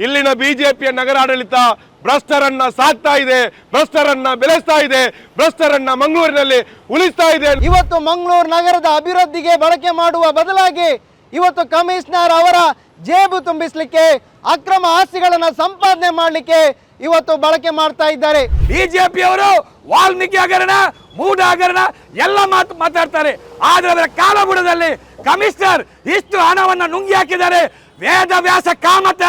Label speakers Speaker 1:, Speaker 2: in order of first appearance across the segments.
Speaker 1: ಇಲ್ಲಿನ ಬಿಜೆಪಿಯ ನಗರಾಡಳಿತ ಭ್ರಷ್ಟರನ್ನ ಸಾಕ್ತಾ ಇದೆ, ಭ್ರಷ್ಟರನ್ನ ಬೆಳೆಸ್ತಾ ಇದೆ, ಭ್ರಷ್ಟರನ್ನ ಮಂಗಳೂರಿನಲ್ಲಿ ಉಳಿಸ್ತಾ ಇದೆ.
Speaker 2: ಇವತ್ತು ಮಂಗಳೂರು ನಗರದ ಅಭಿವೃದ್ಧಿಗೆ ಬಳಕೆ ಮಾಡುವ ಬದಲಾಗಿ ಇವತ್ತು ಕಮಿಷನರ್ ಅವರ ಜೇಬು ತುಂಬಿಸಲಿಕ್ಕೆ, ಅಕ್ರಮ ಆಸ್ತಿಗಳನ್ನು ಸಂಪಾದನೆ ಮಾಡಲಿಕ್ಕೆ ಇವತ್ತು ಬಳಕೆ ಮಾಡ್ತಾ ಇದ್ದಾರೆ.
Speaker 3: ಬಿಜೆಪಿ ಅವರು ವಾಲ್ಮೀಕಿ ಹಗರಣ, ಮೂಢ ಹಗರಣ ಎಲ್ಲ ಮಾತಾಡ್ತಾರೆ. ಆದ್ರೆ ಅದರ ಕಾಲಬುಡದಲ್ಲಿ ಕಮಿಷನರ್ ಇಷ್ಟು ಹಣವನ್ನು ನುಂಗಿ ಹಾಕಿದ್ದಾರೆ. ವೇದ ವ್ಯಾಸ ಕಾಮತ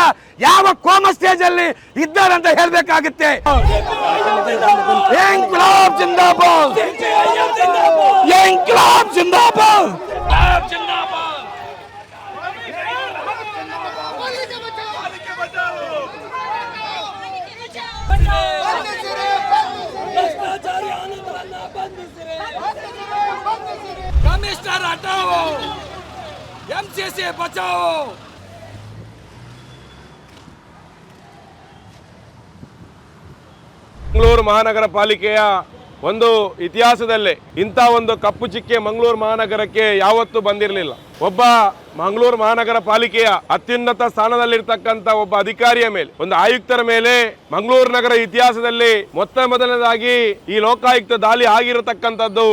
Speaker 3: ಯಾವ ಕೋಮ ಸ್ಟೇಜ್ ಅಲ್ಲಿ ಇದ್ದಾರೆ ಅಂತ ಹೇಳ್ಬೇಕಾಗುತ್ತೆ. ಇನ್ಕ್ಲಾಬ್ ಜಿಂದಾಬಾದ್, ಇನ್ಕ್ಲಾಬ್ ಜಿಂದಾಬಾದ್. कमिश्नर हटाओ, एमसीसी बचाओ.
Speaker 1: ಮಂಗಳೂರು ಮಹಾನಗರ ಪಾಲಿಕೆಯ ಒಂದು ಇತಿಹಾಸದಲ್ಲೇ ಇಂಥ ಒಂದು ಕಪ್ಪು ಚಿಕ್ಕೆ ಮಂಗಳೂರು ಮಹಾನಗರಕ್ಕೆ ಯಾವತ್ತೂ ಬಂದಿರಲಿಲ್ಲ. ಒಬ್ಬ ಮಂಗಳೂರು ಮಹಾನಗರ ಪಾಲಿಕೆಯ ಅತ್ಯುನ್ನತ ಸ್ಥಾನದಲ್ಲಿರ್ತಕ್ಕಂಥ ಒಬ್ಬ ಅಧಿಕಾರಿಯ ಮೇಲೆ, ಒಂದು ಆಯುಕ್ತರ ಮೇಲೆ ಮಂಗಳೂರು ನಗರ ಇತಿಹಾಸದಲ್ಲಿ ಮೊದಲನೇದಾಗಿ ಈ ಲೋಕಾಯುಕ್ತ ದಾಳಿ ಆಗಿರತಕ್ಕಂಥದ್ದು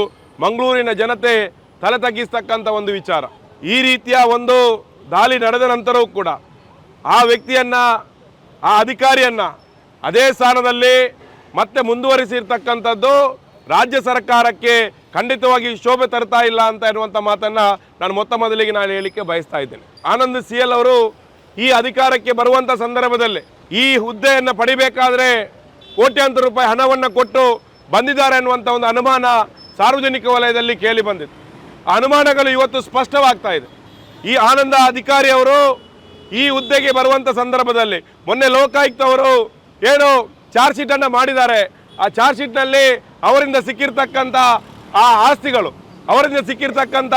Speaker 1: ಮಂಗಳೂರಿನ ಜನತೆ ತಲೆ ತಗ್ಗಿಸ್ತಕ್ಕಂಥ ಒಂದು ವಿಚಾರ. ಈ ರೀತಿಯ ಒಂದು ದಾಳಿ ನಡೆದ ನಂತರವೂ ಕೂಡ ಆ ವ್ಯಕ್ತಿಯನ್ನ, ಆ ಅಧಿಕಾರಿಯನ್ನ ಅದೇ ಸ್ಥಾನದಲ್ಲಿ ಮತ್ತೆ ಮುಂದುವರಿಸಿರ್ತಕ್ಕಂಥದ್ದು ರಾಜ್ಯ ಸರ್ಕಾರಕ್ಕೆ ಖಂಡಿತವಾಗಿ ಶೋಭೆ ತರ್ತಾ ಇಲ್ಲ ಅಂತ ಇರುವಂಥ ಮಾತನ್ನು ನಾನು ಮೊದಲಿಗೆ ನಾನು ಹೇಳಲಿಕ್ಕೆ ಬಯಸ್ತಾ ಇದ್ದೇನೆ. ಆನಂದ್ ಸಿಎಲ್ ಅವರು ಈ ಅಧಿಕಾರಕ್ಕೆ ಬರುವಂಥ ಸಂದರ್ಭದಲ್ಲಿ ಈ ಹುದ್ದೆಯನ್ನು ಪಡಿಬೇಕಾದ್ರೆ ಕೋಟ್ಯಾಂತರ ರೂಪಾಯಿ ಹಣವನ್ನು ಕೊಟ್ಟು ಬಂದಿದ್ದಾರೆ ಅನ್ನುವಂಥ ಒಂದು ಅನುಮಾನ ಸಾರ್ವಜನಿಕ ವಲಯದಲ್ಲಿ ಕೇಳಿ ಬಂದಿತ್ತು. ಆ ಅನುಮಾನಗಳು ಇವತ್ತು ಸ್ಪಷ್ಟವಾಗ್ತಾ ಇದೆ. ಈ ಆನಂದ ಅಧಿಕಾರಿ ಅವರು ಈ ಹುದ್ದೆಗೆ ಬರುವಂಥ ಸಂದರ್ಭದಲ್ಲಿ ಮೊನ್ನೆ ಲೋಕಾಯುಕ್ತ ಅವರು ಏನು ಚಾರ್ಜ್ ಶೀಟನ್ನು ಮಾಡಿದ್ದಾರೆ. ಆ ಚಾರ್ಜ್ ಶೀಟ್ನಲ್ಲಿ ಅವರಿಂದ ಸಿಕ್ಕಿರ್ತಕ್ಕಂಥ ಆ ಆಸ್ತಿಗಳು, ಅವರಿಂದ ಸಿಕ್ಕಿರ್ತಕ್ಕಂಥ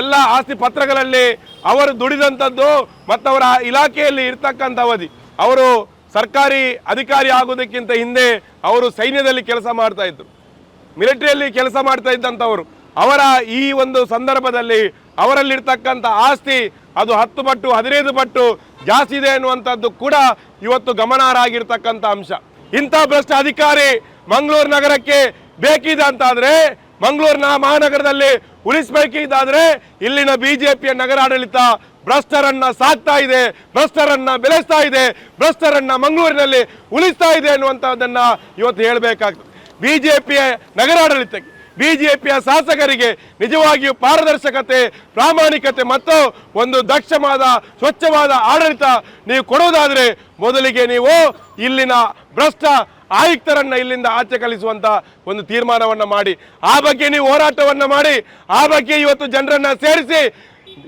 Speaker 1: ಎಲ್ಲ ಆಸ್ತಿ ಪತ್ರಗಳಲ್ಲಿ ಅವರು ದುಡಿದಂಥದ್ದು ಮತ್ತು ಅವರ ಇಲಾಖೆಯಲ್ಲಿ ಇರ್ತಕ್ಕಂಥ ಅವಧಿ, ಅವರು ಸರ್ಕಾರಿ ಅಧಿಕಾರಿ ಆಗೋದಕ್ಕಿಂತ ಹಿಂದೆ ಅವರು ಸೈನ್ಯದಲ್ಲಿ ಕೆಲಸ ಮಾಡ್ತಾ ಇದ್ರು, ಮಿಲಿಟರಿಯಲ್ಲಿ ಕೆಲಸ ಮಾಡ್ತಾ ಇದ್ದಂಥವರು. ಅವರ ಈ ಒಂದು ಸಂದರ್ಭದಲ್ಲಿ ಅವರಲ್ಲಿರ್ತಕ್ಕಂಥ ಆಸ್ತಿ ಅದು 10 ಪಟ್ಟು 15 ಪಟ್ಟು ಜಾಸ್ತಿ ಇದೆ ಅನ್ನುವಂಥದ್ದು ಕೂಡ ಇವತ್ತು ಗಮನಾರ್ಹ ಆಗಿರ್ತಕ್ಕಂಥ ಅಂಶ. ಇಂಥ ಭ್ರಷ್ಟ ಅಧಿಕಾರಿ ಮಂಗಳೂರು ನಗರಕ್ಕೆ ಬೇಕಿದೆ ಅಂತಾದರೆ, ಮಂಗಳೂರಿನ ಮಹಾನಗರದಲ್ಲಿ ಉಳಿಸಬೇಕಿದ್ದಾದರೆ ಇಲ್ಲಿನ ಬಿಜೆಪಿಯ ನಗರಾಡಳಿತ ಭ್ರಷ್ಟರನ್ನ ಸಾಕ್ತಾ ಇದೆ, ಭ್ರಷ್ಟರನ್ನ ಬೆಳೆಸ್ತಾ ಇದೆ, ಭ್ರಷ್ಟರನ್ನ ಮಂಗಳೂರಿನಲ್ಲಿ ಉಳಿಸ್ತಾ ಇದೆ ಅನ್ನುವಂಥದ್ದನ್ನ ಇವತ್ತು ಹೇಳಬೇಕಾಗ್ತದೆ. ಬಿಜೆಪಿಯ ನಗರಾಡಳಿತಕ್ಕೆ, ಬಿಜೆಪಿಯ ಶಾಸಕರಿಗೆ ನಿಜವಾಗಿಯೂ ಪಾರದರ್ಶಕತೆ, ಪ್ರಾಮಾಣಿಕತೆ ಮತ್ತು ಒಂದು ದಕ್ಷವಾದ ಸ್ವಚ್ಛವಾದ ಆಡಳಿತ ನೀವು ಕೊಡುವುದಾದರೆ ಮೊದಲಿಗೆ ನೀವು ಇಲ್ಲಿನ ಭ್ರಷ್ಟ ಆಯುಕ್ತರನ್ನ ಇಲ್ಲಿಂದ ಆಚೆ ಕಳಿಸುವಂತ ಒಂದು ತೀರ್ಮಾನವನ್ನು ಮಾಡಿ, ಆ ಬಗ್ಗೆ ನೀವು ಹೋರಾಟವನ್ನು ಮಾಡಿ, ಆ ಬಗ್ಗೆ ಇವತ್ತು ಜನರನ್ನ ಸೇರಿಸಿ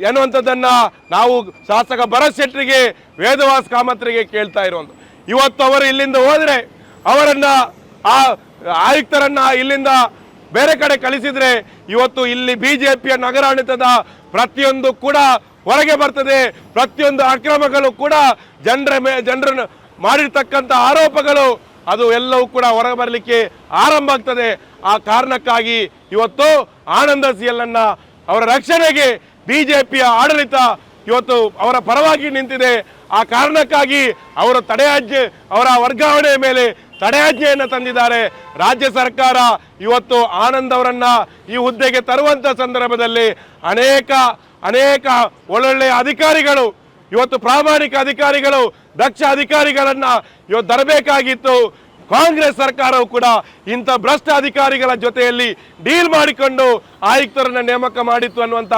Speaker 1: ಎನ್ನುವಂಥದ್ದನ್ನ ನಾವು ಶಾಸಕ ಭರತ್ ಶೆಟ್ಟರಿಗೆ, ವೇದವಾಸ್ ಕಾಮತ್ರಿಗೆ ಕೇಳ್ತಾ ಇರುವಂತ. ಇವತ್ತು ಅವರು ಇಲ್ಲಿಂದ ಹೋದರೆ, ಅವರನ್ನ ಆ ಆಯುಕ್ತರನ್ನ ಇಲ್ಲಿಂದ ಬೇರೆ ಕಡೆ ಕಳಿಸಿದ್ರೆ ಇವತ್ತು ಇಲ್ಲಿ ಬಿಜೆಪಿಯ ನಗರಾಡಳಿತದ ಪ್ರತಿಯೊಂದು ಕೂಡ ಹೊರಗೆ ಬರ್ತದೆ. ಪ್ರತಿಯೊಂದು ಅಕ್ರಮಗಳು ಕೂಡ ಜನರನ್ನು ಮಾಡಿರ್ತಕ್ಕಂಥ ಆರೋಪಗಳು ಅದು ಎಲ್ಲವೂ ಕೂಡ ಹೊರಗೆ ಬರಲಿಕ್ಕೆ ಆರಂಭ ಆಗ್ತದೆ. ಆ ಕಾರಣಕ್ಕಾಗಿ ಇವತ್ತು ಆನಂದ ಸಿಎಲ್ ಅನ್ನ ಅವರ ರಕ್ಷಣೆಗೆ ಬಿಜೆಪಿಯ ಆಡಳಿತ ಇವತ್ತು ಅವರ ಪರವಾಗಿ ನಿಂತಿದೆ. ಆ ಕಾರಣಕ್ಕಾಗಿ ಅವರ ಅವರ ವರ್ಗಾವಣೆ ಮೇಲೆ ತಡೆಯಾಜ್ಞೆಯನ್ನು ತಂದಿದ್ದಾರೆ. ರಾಜ್ಯ ಸರ್ಕಾರ ಇವತ್ತು ಆನಂದ್ ಅವರನ್ನ ಈ ಹುದ್ದೆಗೆ ತರುವಂತ ಸಂದರ್ಭದಲ್ಲಿ ಅನೇಕ ಒಳ್ಳೊಳ್ಳೆಯ ಅಧಿಕಾರಿಗಳು, ಇವತ್ತು ಪ್ರಾಮಾಣಿಕ ಅಧಿಕಾರಿಗಳು, ದಕ್ಷ ಅಧಿಕಾರಿಗಳನ್ನ ಇವತ್ತು ತರಬೇಕಾಗಿತ್ತು. ಕಾಂಗ್ರೆಸ್ ಸರ್ಕಾರವು ಕೂಡ ಇಂಥ ಭ್ರಷ್ಟ ಅಧಿಕಾರಿಗಳ ಜೊತೆಯಲ್ಲಿ ಡೀಲ್ ಮಾಡಿಕೊಂಡು ಆಯುಕ್ತರನ್ನ ನೇಮಕ ಮಾಡಿತ್ತು ಅನ್ನುವಂಥ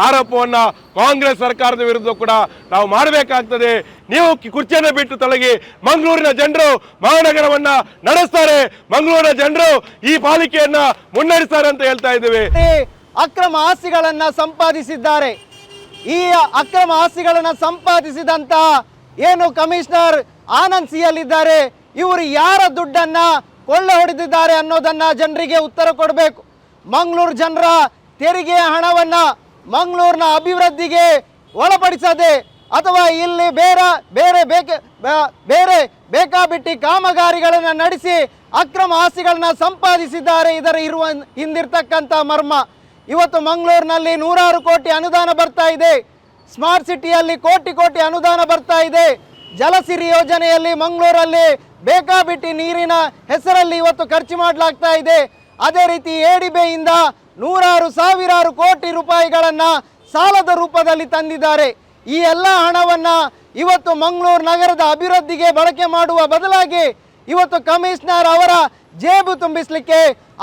Speaker 1: ಆರೋಪವನ್ನ ಕಾಂಗ್ರೆಸ್ ಸರ್ಕಾರದ ವಿರುದ್ಧ ಕೂಡ ನಾವು ಮಾಡಬೇಕಾಗ್ತದೆ. ನೀವು ಕುರ್ಚಿಯನ್ನು ಬಿಟ್ಟು ತೊಲಗಿ. ಮಂಗಳೂರಿನ ಜನರು ಮಹಾನಗರವನ್ನ ನಡೆಸ್ತಾರೆ, ಮಂಗಳೂರಿನ ಜನರು ಈ ಪಾಲಿಕೆಯನ್ನ ಮುನ್ನಡೆಸ್ತಾರೆ ಅಂತ ಹೇಳ್ತಾ ಇದ್ದೇವೆ.
Speaker 2: ಅಕ್ರಮ ಆಸ್ತಿಗಳನ್ನ ಸಂಪಾದಿಸಿದ್ದಾರೆ. ಈ ಅಕ್ರಮ ಆಸ್ತಿಗಳನ್ನ ಸಂಪಾದಿಸಿದಂತ ಏನು ಕಮಿಷನರ್ ಆನಂದ್ ಸಿಎಲ್ ಇದ್ದಾರೆ, ಇವರು ಯಾರ ದುಡ್ಡನ್ನ ಕೊಳ್ಳೆ ಹೊಡೆದಿದ್ದಾರೆ ಅನ್ನೋದನ್ನ ಜನರಿಗೆ ಉತ್ತರ ಕೊಡಬೇಕು. ಮಂಗಳೂರು ಜನರ ತೆರಿಗೆಯ ಹಣವನ್ನ ಮಂಗಳೂರಿನ ಅಭಿವೃದ್ಧಿಗೆ ಒಳಪಡಿಸದೆ ಅಥವಾ ಇಲ್ಲಿ ಬೇರೆ ಬೇಕಾಬಿಟ್ಟಿ ಕಾಮಗಾರಿಗಳನ್ನು ನಡೆಸಿ ಅಕ್ರಮ ಆಸ್ತಿಗಳನ್ನ ಸಂಪಾದಿಸಿದ್ದಾರೆ. ಇದರ ಹಿಂದಿರ್ತಕ್ಕಂಥ ಮರ್ಮ. ಇವತ್ತು ಮಂಗಳೂರಿನಲ್ಲಿ 100 ಕೋಟಿ ಅನುದಾನ ಬರ್ತಾ ಇದೆ, ಸ್ಮಾರ್ಟ್ ಸಿಟಿಯಲ್ಲಿ ಕೋಟಿ ಅನುದಾನ ಬರ್ತಾ ಇದೆ. ಜಲಸಿರಿ ಯೋಜನೆಯಲ್ಲಿ ಮಂಗಳೂರಲ್ಲಿ ಬೇಕಾಬಿಟ್ಟಿ ನೀರಿನ ಹೆಸರಲ್ಲಿ ಇವತ್ತು ಖರ್ಚು ಮಾಡಲಾಗ್ತಾ ಇದೆ. ಅದೇ ರೀತಿ ಏಡಿಬೆಯಿಂದ ಸಾವಿರಾರು ಕೋಟಿ ರೂಪಾಯಿಗಳನ್ನು ಸಾಲದ ರೂಪದಲ್ಲಿ ತಂದಿದ್ದಾರೆ. ಈ ಎಲ್ಲ ಹಣವನ್ನು ಇವತ್ತು ಮಂಗಳೂರು ನಗರದ ಅಭಿವೃದ್ಧಿಗೆ ಬಳಕೆ ಮಾಡುವ ಬದಲಾಗಿ ಇವತ್ತು ಕಮಿಷನರ್ ಅವರ ಜೇಬು ತುಂಬಿಸಲಿಕ್ಕೆ,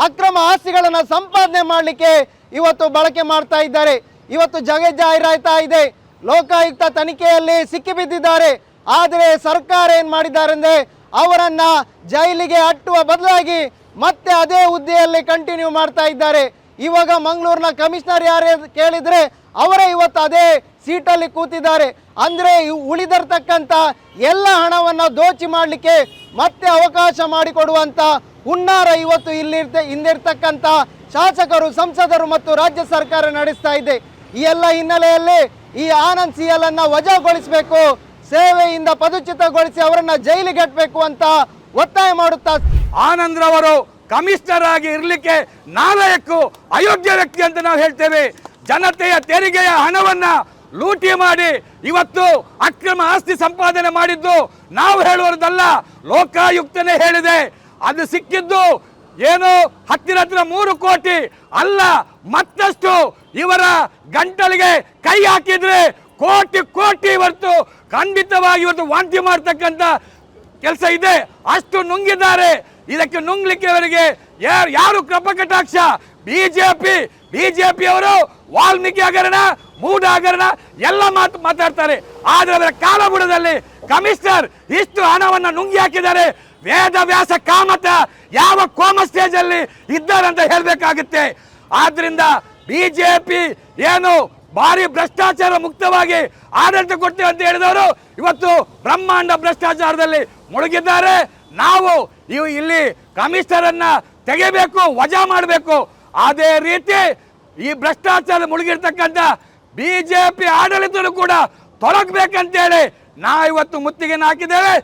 Speaker 2: ಅಕ್ರಮ ಆಸ್ತಿಗಳನ್ನು ಸಂಪಾದನೆ ಮಾಡಲಿಕ್ಕೆ ಇವತ್ತು ಬಳಕೆ ಮಾಡ್ತಾ ಇದ್ದಾರೆ. ಇವತ್ತು ಜಾಹೀರಾಯ್ತಾ ಇದೆ, ಲೋಕಾಯುಕ್ತ ತನಿಖೆಯಲ್ಲಿ ಸಿಕ್ಕಿಬಿದ್ದಿದ್ದಾರೆ. ಆದರೆ ಸರ್ಕಾರ ಏನು ಮಾಡಿದ್ದಾರೆ ಅಂದರೆ ಅವರನ್ನ ಜೈಲಿಗೆ ಅಟ್ಟುವ ಬದಲಾಗಿ ಮತ್ತೆ ಅದೇ ಹುದ್ದೆಯಲ್ಲಿ ಕಂಟಿನ್ಯೂ ಮಾಡ್ತಾ ಇದ್ದಾರೆ. ಇವಾಗ ಮಂಗಳೂರಿನ ಕಮಿಷನರ್ ಯಾರೇ ಕೇಳಿದರೆ ಅವರೇ ಇವತ್ತು ಅದೇ ಸೀಟಲ್ಲಿ ಕೂತಿದ್ದಾರೆ. ಅಂದರೆ ಉಳಿದಿರ್ತಕ್ಕಂಥ ಎಲ್ಲ ಹಣವನ್ನು ದೋಚಿ ಮಾಡಲಿಕ್ಕೆ ಮತ್ತೆ ಅವಕಾಶ ಮಾಡಿಕೊಡುವಂಥ ಹುನ್ನಾರ ಇವತ್ತು ಹಿಂದಿರ್ತಕ್ಕಂಥ ಶಾಸಕರು, ಸಂಸದರು ಮತ್ತು ರಾಜ್ಯ ಸರ್ಕಾರ ನಡೆಸ್ತಾ ಇದೆ. ಈ ಎಲ್ಲ ಹಿನ್ನೆಲೆಯಲ್ಲಿ ಈ ಆನಂದ್ ಸಿಎಲ್ ಅನ್ನ ವಜಾಗೊಳಿಸಬೇಕು, ಸೇವೆಯಿಂದ ಪದಚ್ಯುತಗೊಳಿಸಿ ಅವರನ್ನ ಜೈಲಿಗೆ ಕಟ್ಟಬೇಕು ಅಂತ ಒತ್ತಾಯ ಮಾಡುತ್ತಾ
Speaker 3: ಆನಂದ್ ರವರು ಕಮಿಷನರ್ ಆಗಿ ಇರಲಿಕ್ಕೆ ನಾಲಾಯಕ್ಕು ಅಯೋಗ್ಯ ವ್ಯಕ್ತಿ ಅಂತ ನಾವು ಹೇಳ್ತೇವೆ. ಜನತೆಯ ತೆರಿಗೆಯ ಹಣವನ್ನ ಲೂಟಿ ಮಾಡಿ ಇವತ್ತು ಅಕ್ರಮ ಆಸ್ತಿ ಸಂಪಾದನೆ ಮಾಡಿದ್ದು ನಾವು ಹೇಳುವುದಲ್ಲ, ಲೋಕಾಯುಕ್ತನೇ ಹೇಳಿದೆ. ಅದು ಸಿಕ್ಕಿದ್ದು ಏನು ಹತ್ತಿರ 3 ಕೋಟಿ ಅಲ್ಲ, ಮತ್ತಷ್ಟು ಇವರ ಗಂಟಲಿಗೆ ಕೈ ಹಾಕಿದ್ರೆ ಕೋಟಿ ಕೋಟಿ ಇವತ್ತು ಖಂಡಿತವಾಗಿ ಇವತ್ತು ವಾಂತಿ ಮಾಡ್ತಕ್ಕಂಥ ಕೆಲಸ ಇದೆ. ಅಷ್ಟು ನುಂಗಿದ್ದಾರೆ. ಇದಕ್ಕೆ ನುಂಗ್ಲಿಕ್ಕೆ ಅವರಿಗೆ ಯಾರು ಕಪಕಟಾಕ್ಷ? ಬಿಜೆಪಿ ಅವರು ವಾಲ್ಮೀಕಿ ಹಗರಣ, ಮೂಢ ಹಗರಣ ಎಲ್ಲ ಮಾತಾಡ್ತಾರೆ. ಆದ್ರೆ ಅವರ ಕಾಲಬುಡದಲ್ಲಿ ಕಮಿಷನರ್ ಇಷ್ಟು ಹಣವನ್ನು ನುಂಗಿ ಹಾಕಿದ್ದಾರೆ. ವೇದವ್ಯಾಸ ಕಾಮತ ಯಾವ ಕೋಮ ಸ್ಟೇಜ್ ಅಲ್ಲಿ ಇದ್ದಾರೆ ಅಂತ ಹೇಳ್ಬೇಕಾಗುತ್ತೆ. ಆದ್ರಿಂದ ಬಿಜೆಪಿ ಏನು ಭಾರಿ ಭ್ರಷ್ಟಾಚಾರ ಮುಕ್ತವಾಗಿ ಆಡಳಿತ ಕೊಡ್ತೇವೆ ಅಂತ ಹೇಳಿದವರು ಇವತ್ತು ಬ್ರಹ್ಮಾಂಡ ಭ್ರಷ್ಟಾಚಾರದಲ್ಲಿ ಮುಳುಗಿದ್ದಾರೆ. ನಾವು ಇಲ್ಲಿ ಕಮಿಷನರ್ ಅನ್ನ ತೆಗೆಯಬೇಕು, ವಜಾ ಮಾಡಬೇಕು. ಅದೇ ರೀತಿ ಈ ಭ್ರಷ್ಟಾಚಾರ ಮುಳುಗಿರ್ತಕ್ಕಂಥ ಬಿಜೆಪಿ ಆಡಳಿತರು ಕೂಡ ತೊಲಗಬೇಕಂತೇಳಿ ನಾವು ಇವತ್ತು ಮುತ್ತಿಗೆ ಹಾಕಿದ್ದೇವೆ.